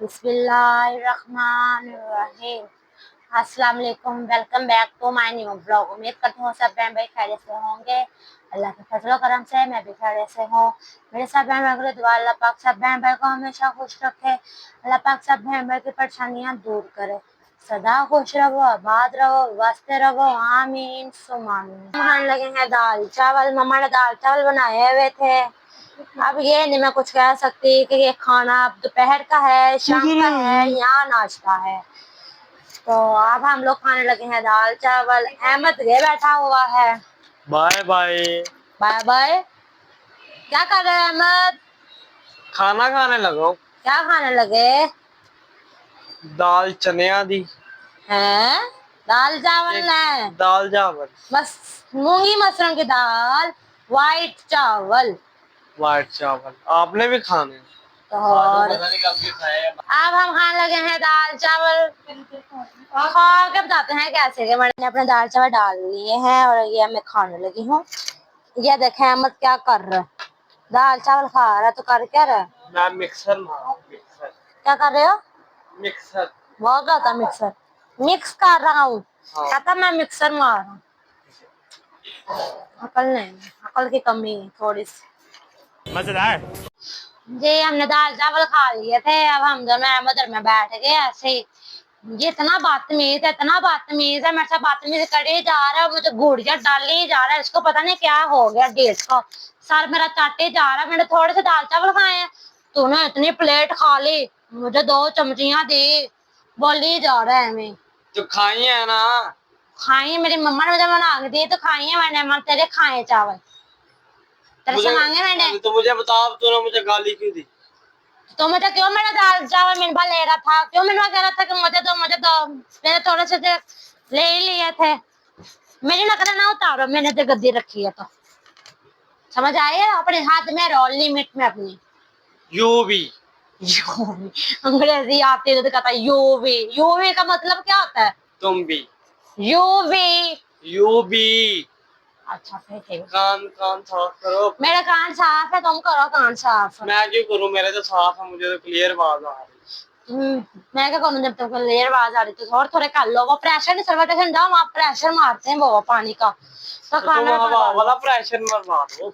बिस्मिल्लाहिर्रहमानिर्रहीम। अस्सलाम वालेकुम, welcome back to my new blog. उम्मीद करती हूँ सब बहन भाई खैरियत से होंगे। अल्लाह के फजल करम से मैं भी खैरियत से हूँ। मेरे सब बहन भाई को दुआ अल्लाह पाक सब बहन भाई को हमेशा खुश रखे। अल्लाह पाक सब बहन भाई की परेशानियाँ दूर करे। सदा खुश रहो, आबाद रहो, वास्ते रहो, आमीन सुमा आमीन। खाने लगे हैं दाल चावल। मम्मा ने दाल चावल बनाए हुए थे। अब ये नहीं मैं कुछ कह सकती कि ये खाना अब दोपहर का है, शाम का है या नाश्ता है। तो अब हम लोग खाने लगे हैं दाल चावल। अहमद ये बैठा हुआ है। Bye bye bye bye. क्या कर रहे हैं अहमद? खाना खाने लगो। क्या खाने लगे? दाल चनिया दी हैं? दाल चावल है? दाल चावल बस मूंगी मसरों की दाल, वाइट चावल। वाइट चावल आपने भी खाने? और अब हम खाने लगे हैं दाल चावल। खा के बताते हैं कैसे के। मैंने अपने दाल चावल डाल लिए हैं और ये मैं खाने लगी हूँ। ये देखें अहमद क्या कर रहा है। दाल चावल खा रहा है तो कर क्या रहा है? मैं मिक्सर मिक्सर क्या कर रहे हो? मिक्सर बहुत ज्यादा मिक्सर मिक्स कर रहा हूँ। हाँ। कहता मैं मिक्सर मार रहा हूँ। अकल नहीं, अकल की कमी है थोड़ी सी। मजेदार। जी हमने दाल चावल खा लिए थे। अब हम दोनों अहमद में बैठ गए ऐसे ही। ये इतना बदतमीज है मेरे साथ बदतमीज करे जा रहा है। मुझे घूड़िया डाले ही जा रहा है। इसको पता नहीं क्या हो गया डेट का। सर मेरा चाटे जा रहा है। मैंने थोड़े से दाल चावल खाए हैं, तूने इतनी प्लेट खा ली। मुझे 2 चमचियां दी। बोली जा रहा है हमें। तो खाई है ना? खाई मेरी मम्मा ने मुझे बना के दी तो खाई है मैंने। मैं तेरे खाए चावल तेरे से मांगे मैंने। तो मुझे बताओ तूने मुझे गाली क्यों दी? तो मुझे क्यों मेरा दाल चावल मिनबा ले रहा था? क्यों मिनबा कह रहा था कि मुझे दो मैंने थोड़े से ले ही लिए थे। मेरी नकल ना उतारो, मैंने तो गद्दी रखी है तो समझ आए। अपने हाथ में रहो, लिमिट में अपनी। यू भी अंग्रेजी आती है तो कहता है यूवी का मतलब क्या होता है? तुम भी यूवी। यू भी। अच्छा फिर ठीक। कान कान साफ करो। मेरा कान साफ है, तुम करो कान साफ। मैं क्यों करूं? मेरे तो साफ है, मुझे तो क्लियर आवाज आ रही। मैं क्या करूं जब तक लेयर आवाज आ रही तो थोड़े थोड़े कर लो। वो प्रेशर नहीं सर्वेटेशन जाओ, वहाँ प्रेशर मारते हैं वो पानी का। तो खाना हवा वाला प्रेशर मरवा दो।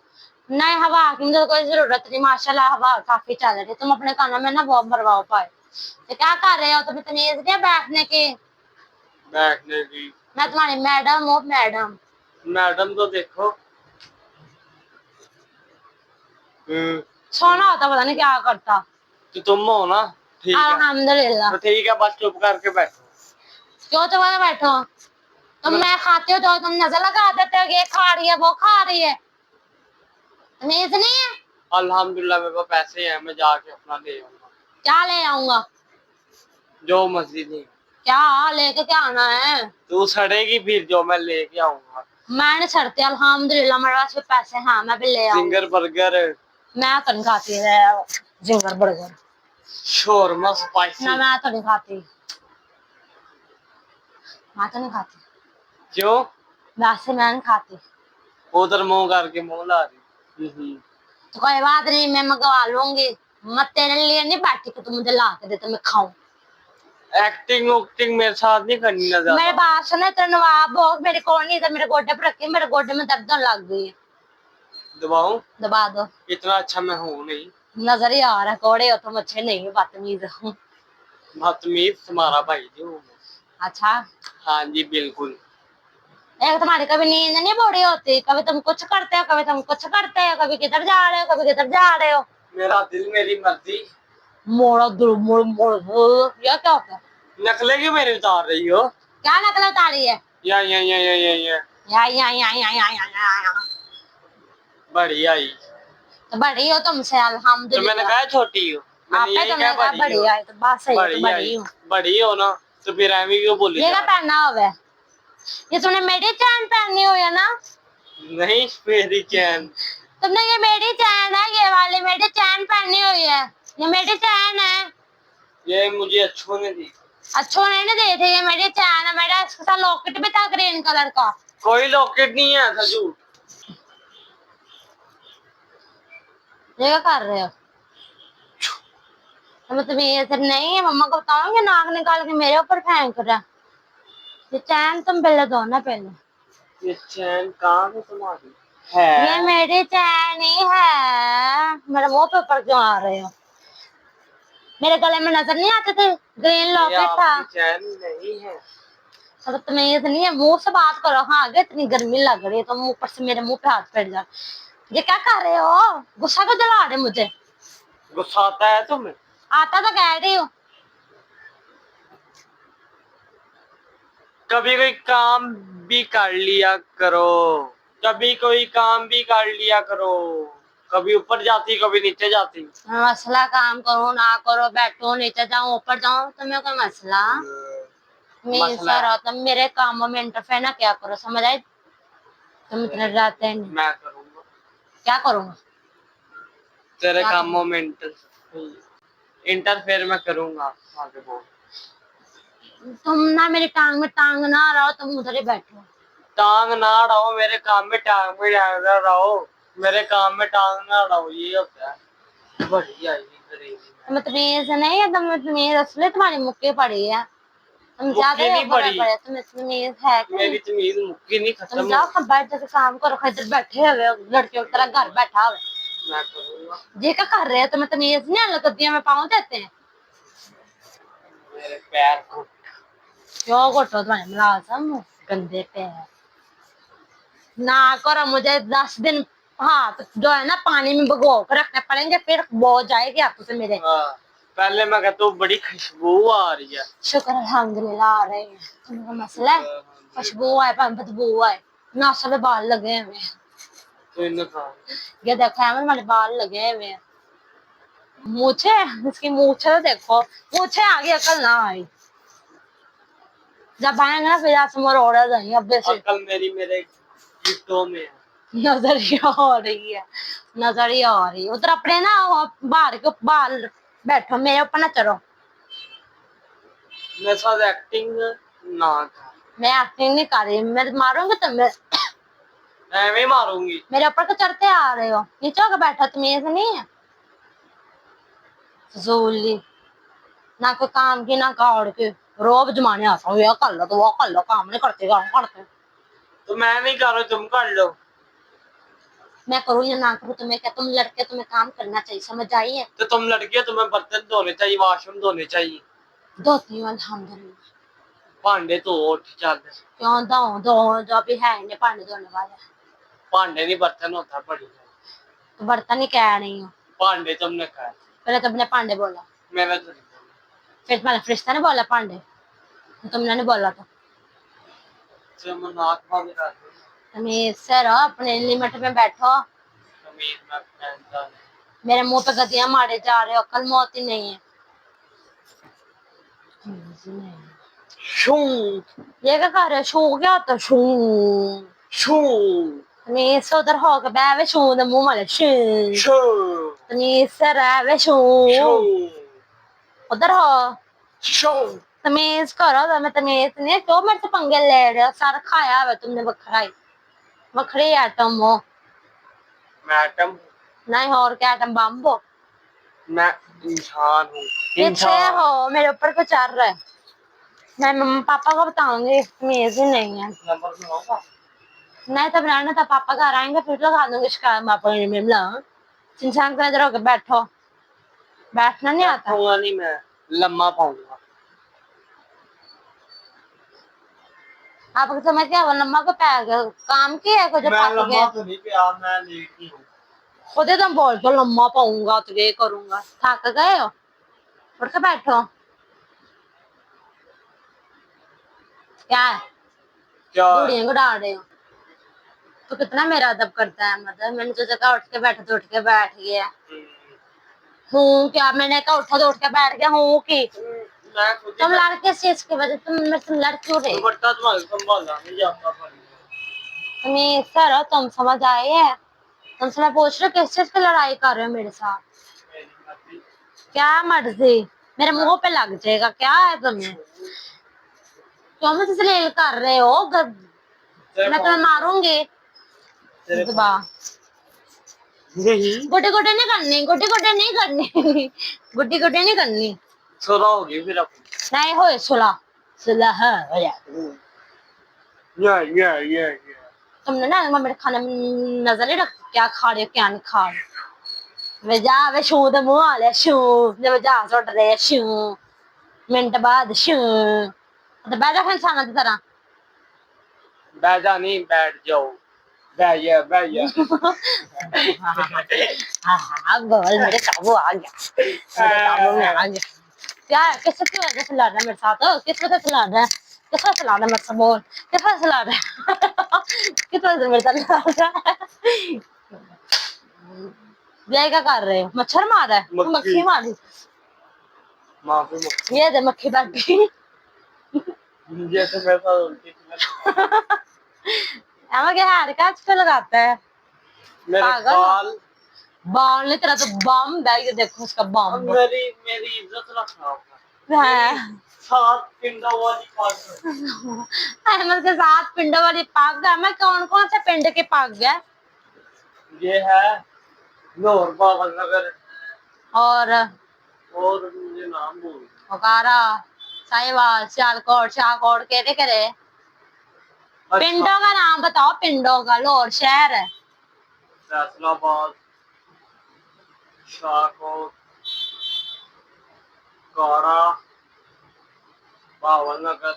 नहीं, हवा की मुझे कोई जरूरत नहीं। माशाल्लाह हवा काफी चल रही है। तुम अपने कानों में ना वो भरवाओ पाए। तो क्या कर रहे हो? तुम्हें तमीज नहीं है बैठने की? बैठने की? मैं तुम्हारी मैडम हूँ। मैडम मैडम तो देखो। सोना होता पता नहीं क्या करता। तो तुम हो ना? ठीक है अल्हम्दुलिल्लाह। तो ठीक है, बस चुप करके बैठो। क्यों चुप करके बैठो? तुम मैं खाती हो तो तुम नजर लगा देते हो, ये खा रही है वो खा रही है। तमीज नहीं है। अल्हम्दुलिल्लाह मेरे पास पैसे हैं, मैं जाके अपना ले आऊंगा। क्या ले आऊंगा? जो मस्जिद है। क्या लेके क्या आना है? तू सड़ेगी फिर जो मैं लेके आऊंगा। मैं नहीं सड़ती अल्हम्दुलिल्लाह, मेरे पास भी पैसे हैं। हाँ मैं भी ले आऊंगी। जिंगर बर्गर मैं तो नहीं खाती है जिंगर बर्गर। Shawarma spicy. ना मैं तो नहीं खाती। मैं तो नहीं खाती। क्यों? वैसे मैं नहीं खाती। उधर मुंह करके मुंह ला रही। तो कोई बात नहीं, मैं मंगवा लूंगी। मैं तेरे लिए नहीं बैठी कि तू मुझे ला के दे तो मैं खाऊं। एक्टिंग उक्टिंग मेरे साथ नहीं करनी ना मेरे ज्यादा। पास सुने तो नवाब हो मेरे को नहीं था। मेरे गोडे पर रखी, मेरे गोडे में दर्द लग गई है। दबाऊं? दबा दो। इतना अच्छा मैं हूं नहीं। नजर ही आ रहा है कोड़े हो तुम, अच्छे नहीं हो, बदतमीज हूँ। बदतमीज तुम्हारा भाई जी हूँ मैं। अच्छा हाँ जी बिल्कुल। एक तुम्हारी कभी नींद नहीं पूरी होती। कभी तुम कुछ करते हो, कभी तुम कुछ करते हो, कभी किधर जा रहे हो, कभी किधर जा रहे हो। मेरा दिल मेरी मर्जी। मोड़ा दुर मोड़ मोड़ यह क्या होता है? नकले क्यों मेरी उतार रही हो? क्या नकल उतारी है? या या। बड़ी आई। तो बड़ी हो तुमसे तो अल्हम्दुलिल्लाह। मैंने कहा छोटी हो? आपे मैंने तुमने कहा बड़ी आई तो बात सही है, तो बड़ी हूँ। बड़ी हो ना तो फिर एमी क्यों बोली? ये क्या पहना हुआ है? ये तुमने मेरी चैन पहनी हुई है ना? नहीं मेरी चैन। तुमने ये मेरी चैन है, ये वाली मेरी चैन पहनी हुई है। ये मेरी चैन है। ये मुझे अच्छों ने दी। अच्छो नहीं दे थे, ये मेरी चैन है। मेरा इसके साथ लॉकेट भी था ग्रीन कलर का। कोई लॉकेट नहीं है, ऐसा झूठ। ये क्या कर रहे हो? तो तमीज नहीं है, मम्मा को बताऊंगी नाक निकाल के मेरे ऊपर फेंक रहा। ये चैन तुम पहले दो ना पहले। ये चैन कहाँ से तुम्हारी ये है? मेरी चैन ही है। मेरे मुंह पे ऊपर क्यों आ रहे हो? मेरे गले में नजर नहीं आते थे? ग्रीन ये लॉकेट था। आपकी चैन नहीं है। अब तमीज नहीं है, मुंह से बात करो। हाँ आगे इतनी गर्मी लग रही है तो मुंह पर से मेरे मुंह पे हाथ फेर जा। ये क्या कर रहे हो? गुस्सा क्यों दिला रहे मुझे? गुस्सा आता है तुम्हें? आता तो कह रही हूँ। कभी कोई काम भी कर लिया करो, कभी कोई काम भी कर लिया करो। कभी ऊपर जाती कभी नीचे जाती। मसला काम करो ना करो, बैठो नीचे जाओ ऊपर जाओ, तुम्हें कोई मसला? मैं मसला सर है। तुम मेरे कामों में इंटरफेयर ना क्या करो, समझ आए? तुम इतने डराते नहीं। मैं करूंगा क्या करूंगा? तेरे क्या कामों में इंटरफेयर मैं करूंगा। आगे बोल। तुम ना मेरी टांग में टांग ना रहो, तुम उधर ही बैठो। टांग ना अड़ाओ मेरे काम में, टांग में टांग ना अड़ाओ मेरे काम में, टांग ना अड़ाओ। ये होता है बढ़िया ये। तुम्हें तमीज नहीं है? तुम्हें तमीज असली तुम्हारी मुक्की पड़ी है। तुम ज्यादा मुक्की ही नहीं बड़े पड़ी। बड़े, तुम्हें तमीज है कि मेरी नहीं? तमीज मुक्की नहीं, तुम खत्म जाओ हो। कब बैठ जाके काम करो, इधर बैठे हुए हो लड़कियों की तरह घर बैठा हुआ। मैं करूंगा। ये क्या कर रहे हो? तुम्हें तमीज नहीं है? लकदियों में पाँव देते हैं। मेरे पैर को। क्यों घुटो तुम्हारे मुलाजम गंदे पैर। ना करो मुझे 10 दिन हाथ जो है ना पानी में भिगो कर रखने पड़ेंगे, फिर वो जाएगी हाथों से मेरे। हाँ, पहले मैं कहता हूँ बड़ी खुशबू आ रही है। शुक्र अल्हम्दुलिल्लाह आ रहे हैं। तुमको मसला है? खुशबू आए पर बदबू आए। नासा पे बाल लगे हुए हैं। तो इन्हें कहा ये देखो अहमद हमारे बाल लगे हुए हैं। मूछे, इसकी मूछे तो देखो। मूछे आगे अकल ना आई। जब आएंगे ना फिर आसमान ओढ़ा जाएंगे अब से। अकल मेरी मेरे गिफ्टों में है। नजर ही आ रही है। नजर ही आ रही है। उधर अपने ना बाहर के बाल बैठो, मेरे ऊपर ना चढ़ो। मेरे साथ एक्टिंग ना कर। मैं एक्टिंग नहीं कर रही, मैं मारूंगी तुम्हें। एਵੇਂ ही मारूंगी। मेरे ऊपर तो चढ़ते आ रहे हो, नीचे होकर बैठो, तमीज नहीं है? फजूली। ना कोई काम की ना काड़ के रोब जमाने आता हूँ, यह कर लो तो वो कर लो, काम नहीं करते काम करते। तो मैं नहीं कर रहा, तुम कर लो। मैं करूँ या ना करूँ तुम्हें क्या? तुम लड़के तुम्हें काम करना चाहिए, समझ आई है? तो तुम लड़की, तुम्हें बर्तन धोने चाहिए, वॉशरूम धोने चाहिए। धोती हूँ अल्हम्दुलिल्लाह। भांडे तो चल। क्यों दो दो जो भी है इन्हें पानी धोने वाले। भांडे नहीं बर्तन होता बड़ी। तो बर्तन ही कह रही हूँ। भांडे तुमने कहा। पहले तुमने पांडे बोला, मैंने तो नहीं बोला। फिर तुम्हारे फरिश्ता ने बोला पांडे, तो तुमने नहीं बोला। तो तुम नाक बंद कर दो। तमीज से रहो, अपने लिमिट में बैठो। तमीज में पहनता नहीं। मेरे मुंह पे गदियां मारे जा रहे हो, कल मौत ही नहीं है। तमीज ही नहीं है। शू ये क्या कर रहे हो? शू क्या होता है? शू। शू तमीज से उधर होकर बैठे शू दे मुंह मारे शू। शू तमीज से रहे शू। शू उधर हो। शू। तमीज करो, तुम्हें तमीज नहीं है? क्यों मेरे से पंगे ले रहे हो? सारा खाया हुआ तुमने बखरा ही। बखरे आइटम हो। मैं आइटम। नहीं और क्या आइटम बम हो? मैं इंसान हूँ। पीछे इंसान। हो, मेरे ऊपर को चढ़ रहा है। मैं मम्मा पापा को बताऊंगी, तमीज ही नहीं है। नंबर सुनाऊंगा। नहीं तब रहना था, पापा घर आएंगे फिर लगा दूंगी शिकायत पापा ने मिला। इंसान को इधर होकर बैठो। बैठना नहीं आता? बैठूंगा नहीं, मैं लम्मा पाऊंगा। आपको समझ क्या? लम्मा को पैर काम किया है कुछ मैं फंस लम्मा गया? तो नहीं पिया, मैं लेटी हूँ। खुद ही तुम बोल दो लम्मा पाऊंगा तो ये करूंगा। थक गए हो? उठ के बैठो। क्या है? क्या बूढ़िया को डाल रहे हो? तो कितना मेरा अदब करता है, मतलब मैंने तो कहा उठ के बैठो तो उठ के बैठ गया। हूँ क्या? मैंने कहा उठो तो उठ के बैठ गया हूँ की? मैं खुद ही तुम लड़ किस चीज की वजह? तुम मेरे से लड़ क्यों रहे? दुपट्टा तुम्हारा संभालना नहीं जाता पर। तुम्हें सर हो, तुम समझ आए है? तुमसे मैं पूछ रही हूँ किस चीज की लड़ाई कर रहे हो मेरे साथ? मेरी मर्जी। क्या मर्जी? मेरे मुंह पे लग जाएगा, क्या है तुम्हें? क्यों मुझसे जलील कर रहे हो? मैं तुम्हें मारूंगी। दबा। नहीं गोटे गोटे नहीं करनी, गोटे गोटे नहीं करनी, गोटे गोटे नहीं करनी। 16 होगी फिर अपनी। नहीं हो 16, 16 है हो जा। ये तुमने ना मेरे खाने में नजर नहीं रखती, क्या खा रहे हो क्या नहीं खा रहे। वे जा वे शू दे मुंह वाले शू, जब जा सुट रहे शू, मिनट बाद शू। तो बैठा फिर इंसान की तरह। बैठ जा, नहीं बैठ जाओ, बैठ जा हाँ गोल मेरे काबू आ गया, मेरे काबू में आ गया। क्या किसकी वजह से लड़ रहा है मेरे साथ? किस वजह से लड़ रहा है? किस वजह से लड़ रहा है मेरे से? बोल किस वजह से लड़ रहा है? किस वजह से मेरे साथ लड़ रहा है? ये क्या कर रहे हो? मच्छर मार रहा है? मक्खी मारी। माफी मत। ये दे मक्खी बैठ गई। ये तो मेरे साथ उल्टी थी। एमा क्या हार का आजकल लगाता है मेरे पागल। बाल बाल नहीं तेरा तो बम बैग, देखो उसका बम। मेरी मेरी इज्जत रखना हाँ। 7 पिंडों वाली पागल। अहमद के साथ पिंडों वाली पाग है। मैं कौन कौन से पिंड के पाग है? ये है लाहौर बाबल नगर और मुझे नाम भूल। ओकारा, साहिवाल, सियालकोट, शाहकोट, कहते करे। अच्छा, पिंडों का नाम बताओ, पिंडों का। लाहौर शहर है। फैसलाबाद, शाहकोट, कारा, बावल नगर,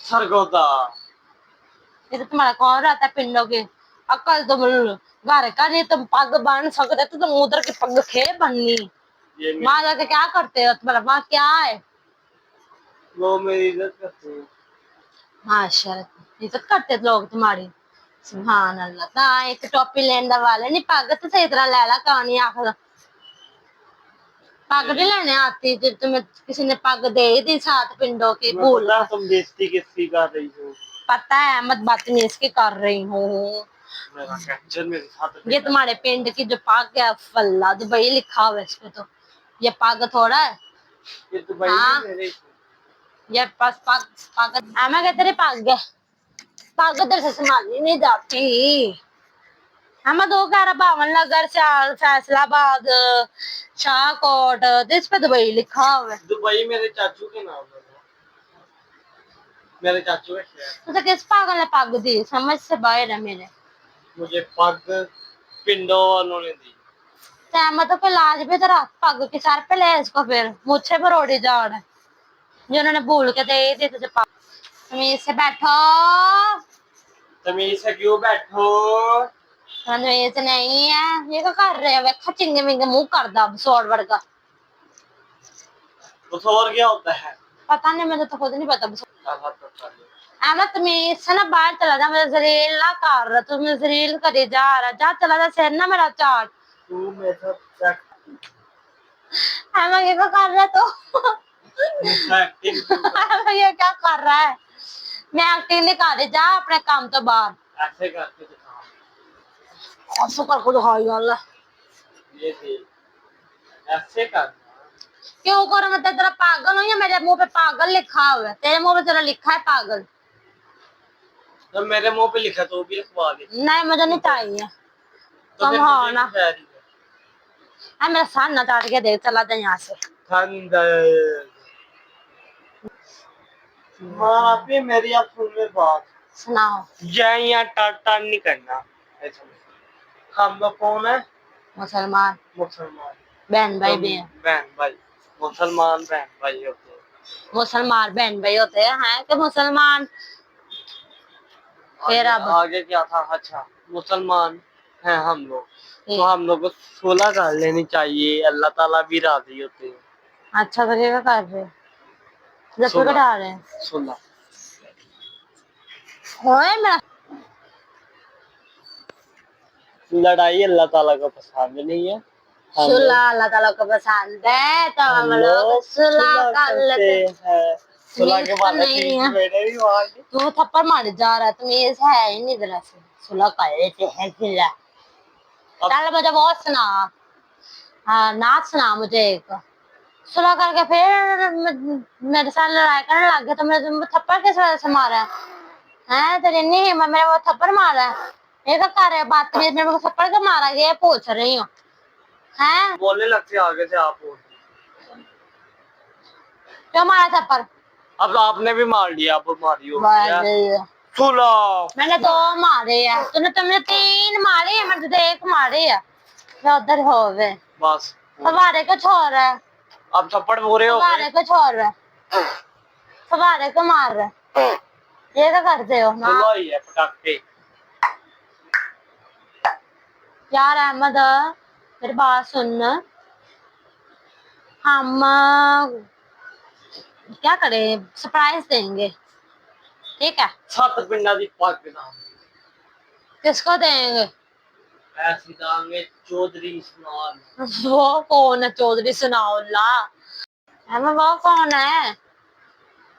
सरगोदा। ये तो तुम्हारा कौन रहता है पिंडों के? अकल तुम घर का नहीं, तुम पग बन सकते तो तुम उधर के पग खे बननी। ये वहां जाके क्या करते हो? तुम्हारा वहां क्या है? वो मेरी इज्जत करते हैं। माशाल्लाह इज्जत करते लोग तुम्हारी। सुभान अल्लाह। ता एक टोपी लेने वाले नहीं पग तो सही तरह लैला कहानी आखिर। पग नहीं लेने आती जो तुम्हें किसी ने पग दे दी सात पिंडों की तुम्हें भूल पता है कर। तुम बेइज्जती किसकी कर रही हो? पता है मत बदतमीज की कर रही हूँ। मेरा कैप्चर मेरे साथ ये तुम्हारे पिंड की जो पग है फल्ला दुबई लिखा हुआ है इस पे, तो ये पग थोड़ा है। ये तो भाई हाँ मेरे ये पास पग पग मैं कहते रही पग है। पग इधर से संभालनी नहीं जाती। हम दो कह रहा बावन नगर से फैसलाबाद, शाहकोट, इस पे दुबई लिखा हुआ है। दुबई मेरे चाचू के नाम है। मेरे चाचू का शहर। तो किस पागल ने पग दी? समझ से बाहर है मेरे। मुझे पग पिंडों वालों ने दी। मैं तो फिर लाज भी तेरा पग के सर पे ले इसको, फिर मुझे पर उड़ी जाड़ है जो उन्होंने भूल के दे दी तुझे पग। तमीज से बैठो। तमीज से क्यों बैठो? तमीज नहीं है। ये क्या कर रहे हो? वेखा चिंगे मिंगे मुंह कर दा सोड़ वर्गा। कुछ और क्या होता है? पता नहीं, मुझे तो खुद नहीं पता। आधा तो कर लो। अहमद तमीज से ना बाहर चला जा, मुझे जलील ना कर रहा। तू मुझे जलील करे जा रहा। जा चला जा, सिर ना मेरा चाट। तू मेरे साथ चेक अहमद ये क्या कर रहा है तू? एक्टिंग अहमद ये क्या कर रहा है? मैं एक्टिंग नहीं कर रही। जा अपने काम तो बाहर। ऐसे करके दिखा। ऐसे कर को दिखाई अल्लाह। ये देख, ऐसे कर। क्यों करो? मैं तेरा पागल हूँ या मेरे मुंह पे पागल लिखा हुआ है? तेरे मुंह पे तेरा लिखा है पागल। तो मेरे मुंह पे लिखा तो वो भी लिखवा दे। नहीं मुझे नहीं चाहिए। तो फिर तुम हो मुझे ना। क्यों कह रही है? मेरा सर ना चाट के देख, चला जा यहाँ से। ठंडर माँ पे मेरी आप सुन में बात सुनाओ। यहाँ टाटा नहीं करना। हम लोग कौन है? मुसलमान मुसलमान। बहन भाई भी है। बहन भाई। मुसलमान बहन भाई होते हैं। मुसलमान बहन भाई होते हैं कि मुसलमान? फिर अब आगे क्या था? अच्छा, मुसलमान हैं हम लोग, तो ठीक। हम लोग को सुलह कर लेनी चाहिए, अल्लाह ताला भी राजी होते हैं। अच्छा तो क्या कर रहे हो? जब सुलह कटा रहे हैं सुलह ओए मेरा लड़ाई अल्लाह ताला को पसंद नहीं है। हम सुलह लोग अल्लाह ताला को पसंद है तो हम लोग लोग सुलह कर करते लेते हैं। सुलह के बाद नहीं है। मेरे भी मांगे। तू थप्पड़ मारे जा रहा है, तुम ये है ही नहीं जरा से। सुलह कर लेते हैं सुलह। चल मुझे वो सुना। हाँ नाच सुना मुझे एक। सुलह करके फिर मेरे साथ लड़ाई करने लग गया तो मैं थप्पड़ किस वजह से मारा है? है तेरी नहीं हिम्मत मेरे वो थप्पड़ मारा है। ये क्या कर रहे हो बात में मेरे को थप्पड़ क्यों मारा ये पूछ रही हूँ। हैं बोलने लगते आगे से आप बोल। क्यों मारा थप्पड़? अब आपने भी मार लिया, अब मारी हो वाह, सुला। मैंने 2 मारे है तुमने 3 मारे है मैंने तो 1 मारे है। मैं उधर हो गए बस फवारे को छोड़ रहा है। अब थप्पड़ पूरे हो फवारे गए। को छोड़ रहा है फवारे को मार रहा है। ये क्या करते हो ना सुला ही है पटाखे। यार अहमद मेरी बात सुन। हम क्या करें सरप्राइज देंगे ठीक है। 7 पिंडा दी पग नाम किसको देंगे? ऐसी दांगे चौधरी इस्माइल। वो कौन है चौधरी सनाउल्ला? अहमद वो कौन है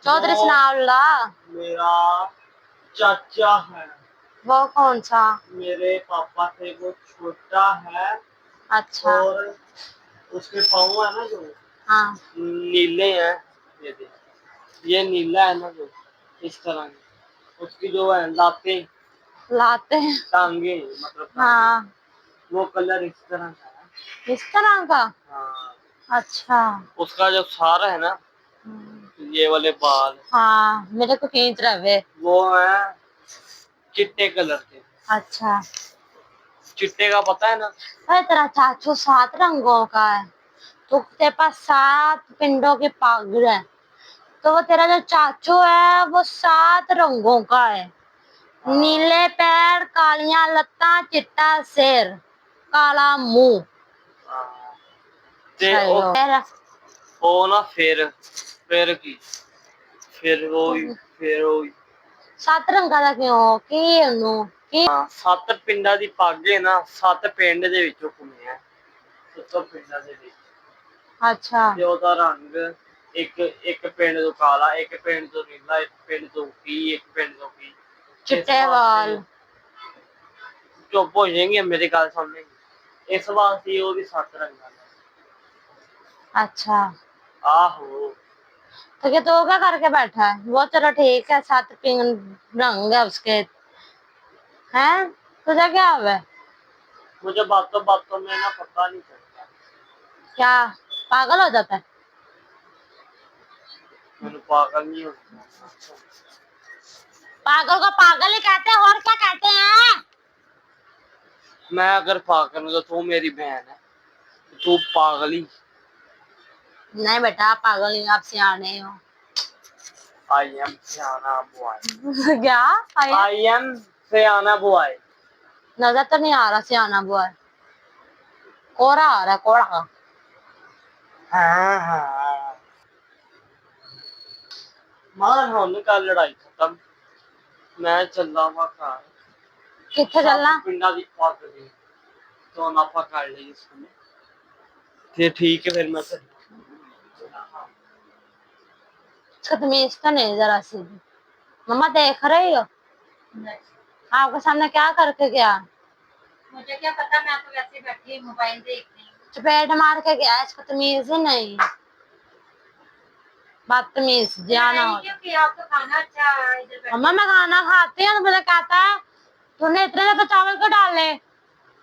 चौधरी वो सनाउल्ला? मेरा चाचा है। वो कौन सा? मेरे पापा से वो छोटा है। अच्छा और उसके पाँव है ना जो हाँ नीले हैं। ये देख, ये नीला है ना जो इस तरह की, उसकी जो है लातें लाते हैं टांगे मतलब टांगे, हाँ वो कलर इस तरह का है। इस तरह का। हाँ अच्छा उसका जो सारा है ना ये वाले बाल हाँ मेरे को खींच रहे। वो है चिट्टे कलर के। अच्छा चिट्टे का पता है ना। अरे तेरा चाचू 7 रंगों का है तो तेरे पास 7 पिंडों की पागड़ है तो वो तेरा जो चाचू है वो 7 रंगों का है। नीले पैर कालियां लत्ता चिट्टा सिर काला मुंह। हाँ। ते सही हो ओ ना फिर की फिर वो 7 रंगां ਦਾ ਕਿਉਂ ਕੀ ਉਹਨੂੰ ਕੀ? 7 ਪਿੰਡਾਂ ਦੀ ਪੱਗ ਹੈ ਨਾ 7 ਪਿੰਡ ਦੇ ਵਿੱਚੋਂ ਘੁੰਮਿਆ 7 ਪਿੰਡਾਂ ਦੇ ਵਿੱਚ ਅੱਛਾ ਤੇ ਉਹਦਾ ਰੰਗ ਇੱਕ ਪਿੰਡ ਤੋਂ ਕਾਲਾ, ਇੱਕ ਪਿੰਡ ਤੋਂ ਨੀਲਾ, ਇੱਕ ਪਿੰਡ ਤੋਂ ਕੀ, ਇੱਕ ਪਿੰਡ ਤੋਂ ਕੀ। ਚਿੱਟੇ ਵਾਲ। ਚੁੱਪ ਹੋ ਜਾਏਗੀ ਮੇਰੀ ਗੱਲ ਸੁਣ ਲਈ। ਇਸ ਵਾਸਤੇ ਉਹ ਵੀ 7 ਰੰਗਾਂ ਦਾ। अच्छा ਆਹੋ तो क्या तो क्या करके बैठा है वो चलो ठीक है 7 पिंग रंग है उसके हैं तुझे क्या हुआ है? मुझे बातों में ना पता नहीं चलता। क्या पागल हो जाता है? मैंने पागल नहीं होता। पागल को पागल ही कहते हैं और क्या कहते हैं? मैं अगर पागल हूँ तो तू मेरी बहन है, तू पागल ही। नहीं बेटा पागल नहीं आप सियाने हो। आई एम सियाना बॉय। क्या आई एम सियाना बॉय। नजर तो नहीं आ रहा सियाना बुआ कोरा आ रहा है कोरा। हाँ हाँ मार होने का लड़ाई खत्म। मैं चल रहा वहाँ घर किथे चलना? पिंडा दी पग दी तो ना पकड़ ली इसने। फिर ठीक है फिर मैं इसका तमीज तो नहीं जरा सी भी। मम्मा देख रही हो आपके सामने क्या करके गया? मुझे क्या पता मैं तो वैसे बैठी मोबाइल देख रही हूँ। चपेट मार के गया इसको तमीज ही नहीं। बदतमीज जाना हो क्योंकि आपका खाना अच्छा है, इधर बैठ मम्मा मैं खाना खाती हूँ तो मुझे कहता है तूने इतने ज्यादा चावल क्यों डाले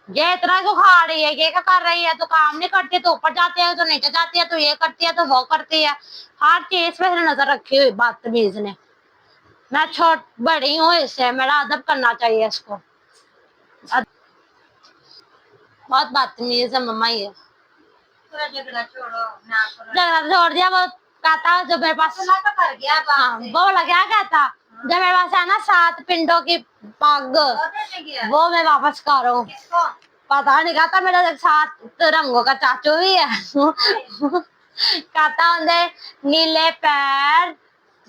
ये इतना क्यों खा रही है ये क्या कर रही है तू काम नहीं करती तो ऊपर जाती है तो नीचे जाती है तो ये करती है तो वो करती है हर चीज पे नजर रखी हुई बदतमीज ने। मैं छोट बड़ी हूँ इससे मेरा अदब करना चाहिए इसको। बहुत बदतमीज है मम्मा ये। थोड़ा झगड़ा छोड़ो ना करो। झगड़ा छोड़ दिया वो कहता जो मेरे पास सुना तो कर गया हाँ वो लगा क्या कहता जब मेरे पास है ना 7 पिंडों की पग वो मैं वापस कर रहा हूँ। किसको? पता नहीं कहता मेरा 7 रंगों का चाचू भी है कहता उन्हें नीले पैर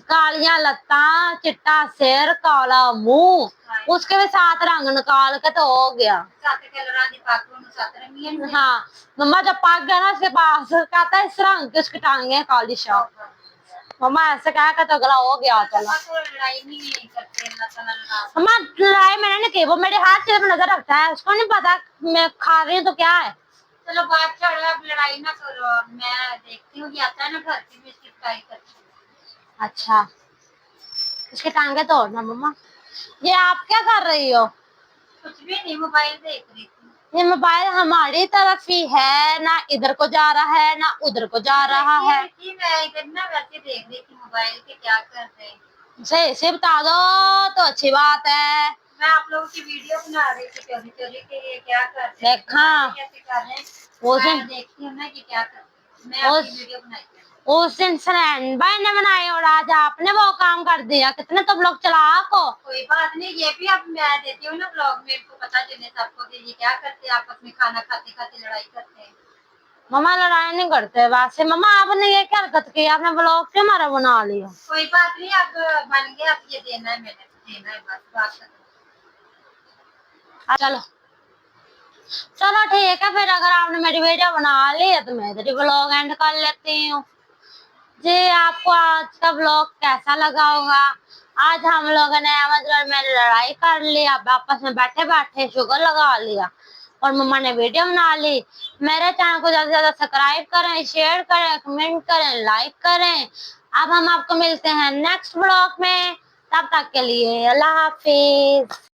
कालियां लत्ता चिट्टा सिर काला मुंह उसके भी 7 रंग निकाल के तो हो गया। 7 कलर दी पाग ਨੂੰ 7 रंगी है। हाँ मम्मा जब पग है ना उसके पास कहता है इस रंग की उसकी टांगे काली शाह मम्मा ऐसे कहा कि तो गला हो गया चलो। तो लड़ाई नहीं करते ना। मम्मा लड़ाई मैंने नहीं की वो मेरे हाथ चीज पे नजर रखता है उसको नहीं पता मैं खा रही हूँ तो क्या है। चलो बात छोड़ो अब लड़ाई ना करो मैं देखती हूँ कि आता है ना घर की भी इसकी पिटाई करती हूँ। अच्छा इसके टांगे तोड़ना मम्मा ये आप क्या कर रही हो? कुछ भी नहीं, मोबाइल देख रही थी। ये मोबाइल हमारी तरफ ही है, ना इधर को जा रहा है ना उधर को जा रहा है। मैं इधर ना वैसे देख रही थी मोबाइल के क्या कर रहे हैं। सही से बता दो तो अच्छी बात है। मैं आप लोगों की वीडियो बना रही थी चोरी चोरी के, ये क्या कर रहे हैं, देखा कैसे कर रहे हैं। उस मैं दिन देखती हूँ ना कि क्या कर रहे हैं। मैं उस- आपकी वीडियो बनाई थी। उस दिन सनैन भाई ने बनाए और आज आपने वो काम कर दिया। कितने तो ब्लॉग चला को। कोई बात नहीं, ये भी अब मैं देती हूँ ना ब्लॉग में, इनको पता चले सबको कि ये क्या करते हैं, आपस में खाना खाते खाते लड़ाई करते हैं। मम्मा लड़ाई नहीं करते वैसे। मम्मा आपने ये क्या हरकत की? आपने ब्लॉग क्यों हमारा बना लिया? कोई बात नहीं, अब बन गया, अब ये देना है, मैंने देना है, बस बात खत्म। चलो चलो ठीक है फिर। अगर आपने मेरी वीडियो बना ली है तो मैं इधर ही ब्लॉग एंड कर लेती हूँ। जी आपको आज का ब्लॉग कैसा लगा होगा? आज हम लोगों ने मतलब में लड़ाई कर ली, अब आपस में बैठे बैठे शुगर लगा लिया और मम्मा ने वीडियो बना ली। मेरे चैनल को ज्यादा से ज्यादा सब्सक्राइब करें, शेयर करें, कमेंट करें, लाइक करें। अब हम आपको मिलते हैं नेक्स्ट ब्लॉग में। तब तक के लिए अल्लाह हाफिज।